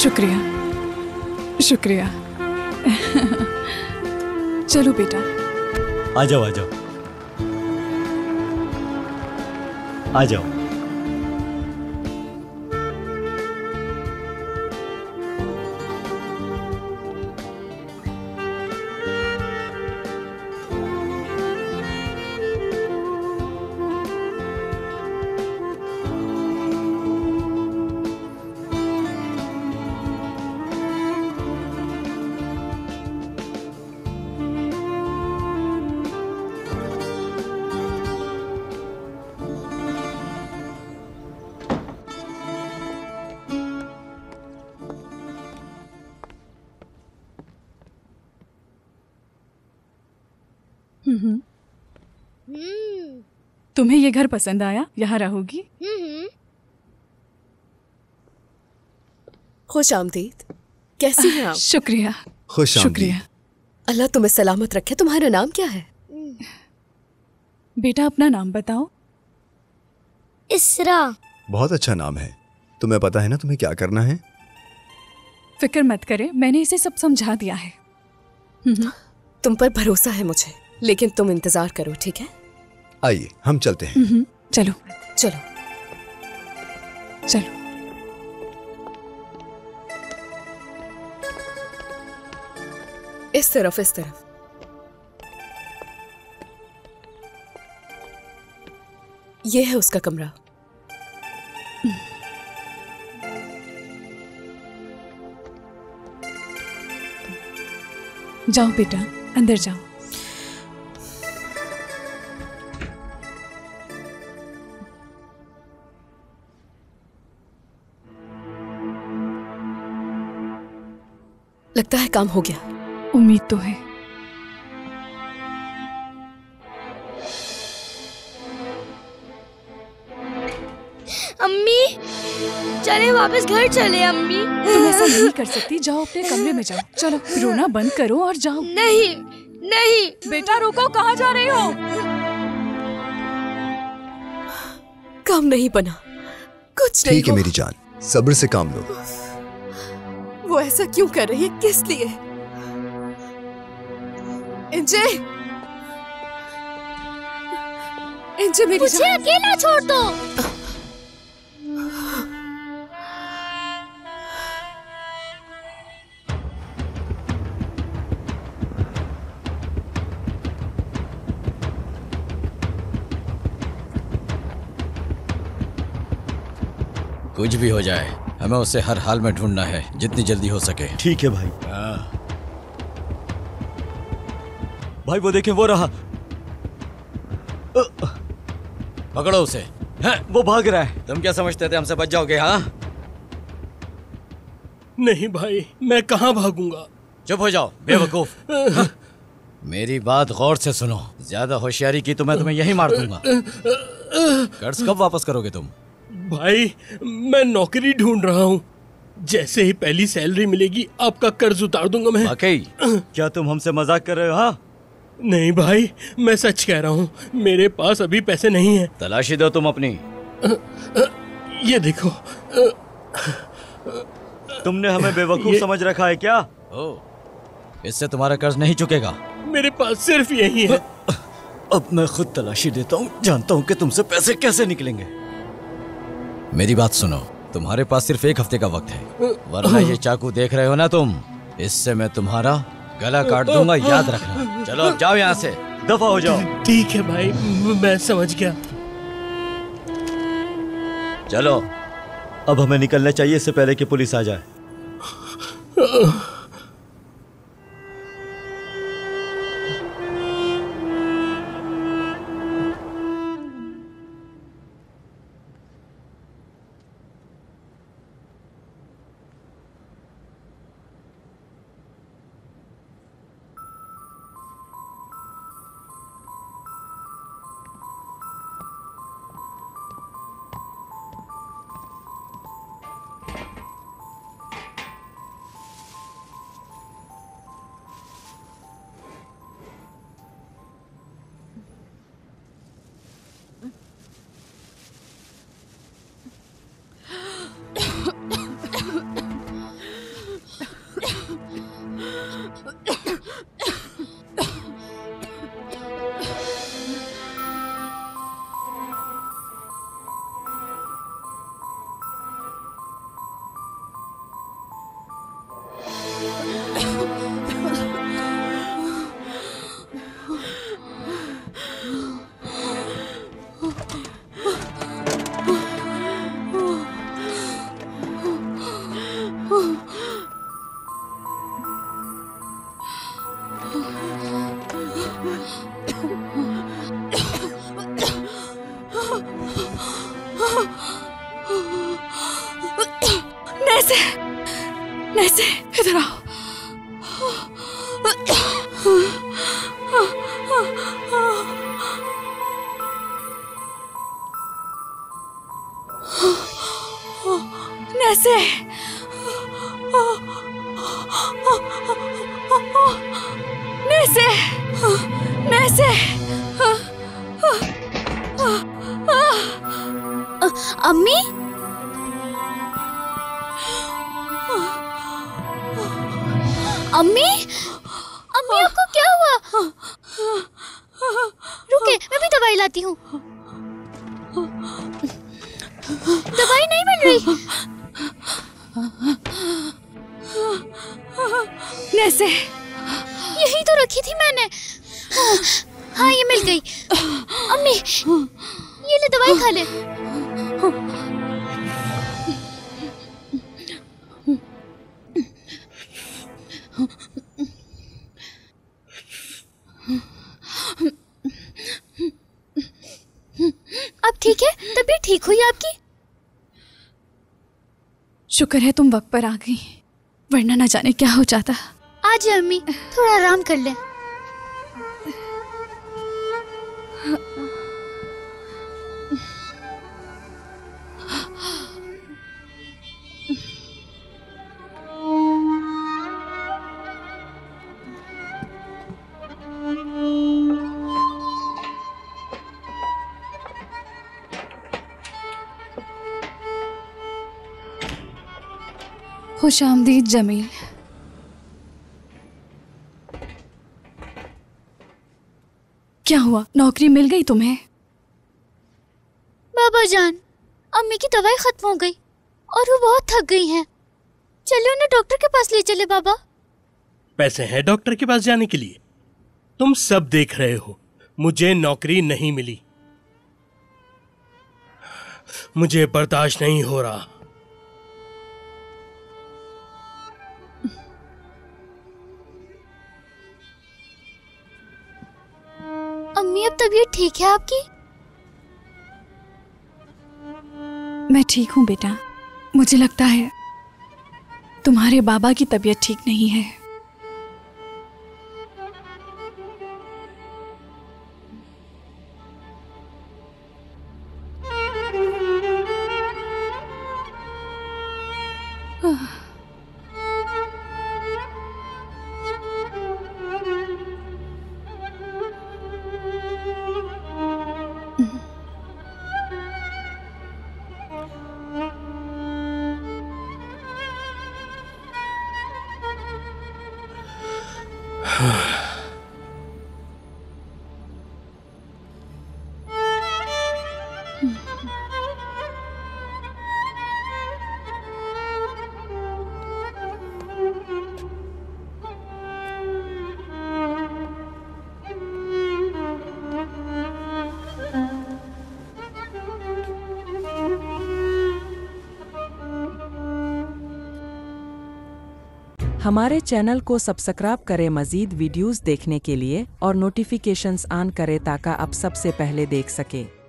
शुक्रिया शुक्रिया। चलो बेटा। आ जाओ आ जाओ आ जाओ। तुम्हें ये घर पसंद आया? यहाँ रहोगी? खुश आमदीद। कैसी हैं आप? शुक्रिया खुश शुक्रिया। अल्लाह तुम्हें सलामत रखे। तुम्हारा नाम क्या है? बेटा अपना नाम बताओ। इसरा। बहुत अच्छा नाम है। तुम्हें पता है ना तुम्हें क्या करना है? फिक्र मत करे, मैंने इसे सब समझा दिया है। तुम पर भरोसा है मुझे, लेकिन तुम इंतजार करो, ठीक है? आइए हम चलते हैं। चलो चलो चलो। इस तरफ इस तरफ। ये है उसका कमरा। जाओ बेटा, अंदर जाओ। लगता है काम हो गया। उम्मीद तो है। अम्मी चले वापस घर चले। अम्मी तुम ऐसा नहीं कर सकती, जाओ अपने कमरे में जाओ। चलो रोना बंद करो और जाओ। नहीं नहीं बेटा रुको, कहाँ जा रही हो? काम नहीं बना, कुछ नहीं ठीक है हुआ। मेरी जान, सब्र से काम लो। वो ऐसा क्यों कर रही है? किस लिए? इंजे, इंजे मेरी मुझे अकेला छोड़ दो। कुछ भी हो जाए हमें उसे हर हाल में ढूंढना है, जितनी जल्दी हो सके। ठीक है भाई। भाई वो देखें, वो रहा। पकड़ो उसे। वो भाग रहा है। तुम क्या समझते थे हमसे बच जाओगे? हाँ नहीं भाई, मैं कहाँ भागूंगा। चुप हो जाओ बेवकूफ। मेरी बात गौर से सुनो, ज्यादा होशियारी की तो मैं तुम्हें यही मार दूंगा। कर्ज कब वापस करोगे तुम? भाई मैं नौकरी ढूंढ रहा हूँ, जैसे ही पहली सैलरी मिलेगी आपका कर्ज उतार दूंगा मैं। वाकई? क्या तुम हमसे मजाक कर रहे हो? हाँ नहीं भाई, मैं सच कह रहा हूँ, मेरे पास अभी पैसे नहीं है। तलाशी दो तुम अपनी। ये देखो। तुमने हमें बेवकूफ समझ रखा है क्या? इससे तुम्हारा कर्ज नहीं चुकेगा। मेरे पास सिर्फ यही है। अब मैं खुद तलाशी देता हूँ, जानता हूँ कि तुमसे पैसे कैसे निकलेंगे। मेरी बात सुनो, तुम्हारे पास सिर्फ 1 हफ्ते का वक्त है, वरना ये चाकू देख रहे हो ना तुम, इससे मैं तुम्हारा गला काट दूंगा, याद रखना। चलो अब जाओ यहाँ से, दफा हो जाओ। ठीक है भाई, मैं समझ गया। चलो अब हमें निकलना चाहिए इससे पहले कि पुलिस आ जाए। नैसे, नैसे, इधर आओ। नैसे, नैसे, नैसे, अम्मी अम्मी अम्मी आपको क्या हुआ? रुके, मैं भी दवाई लाती हूँ। दवाई नहीं मिल रही। नैसे, यही तो रखी थी मैंने। हाँ ये मिल गई। अम्मी ये ले दवाई खा ले। अब ठीक है? तबीयत ठीक हुई आपकी? शुक्र है तुम वक्त पर आ गई, वरना ना जाने क्या हो जाता। आज अम्मी थोड़ा आराम कर ले। खुशामदीद जमील। क्या हुआ, नौकरी मिल गई तुम्हें? बाबा जान, अम्मी की दवाई खत्म हो गई और वो बहुत थक गई हैं। चलो उन्हें डॉक्टर के पास ले चले बाबा। पैसे हैं डॉक्टर के पास जाने के लिए? तुम सब देख रहे हो, मुझे नौकरी नहीं मिली। मुझे बर्दाश्त नहीं हो रहा। अम्मी अब तबीयत ठीक है आपकी? मैं ठीक हूँ बेटा। मुझे लगता है तुम्हारे बाबा की तबीयत ठीक नहीं है। हमारे चैनल को सब्सक्राइब करें मज़ीद वीडियोस देखने के लिए और नोटिफिकेशंस ऑन करें ताकि आप सबसे पहले देख सकें।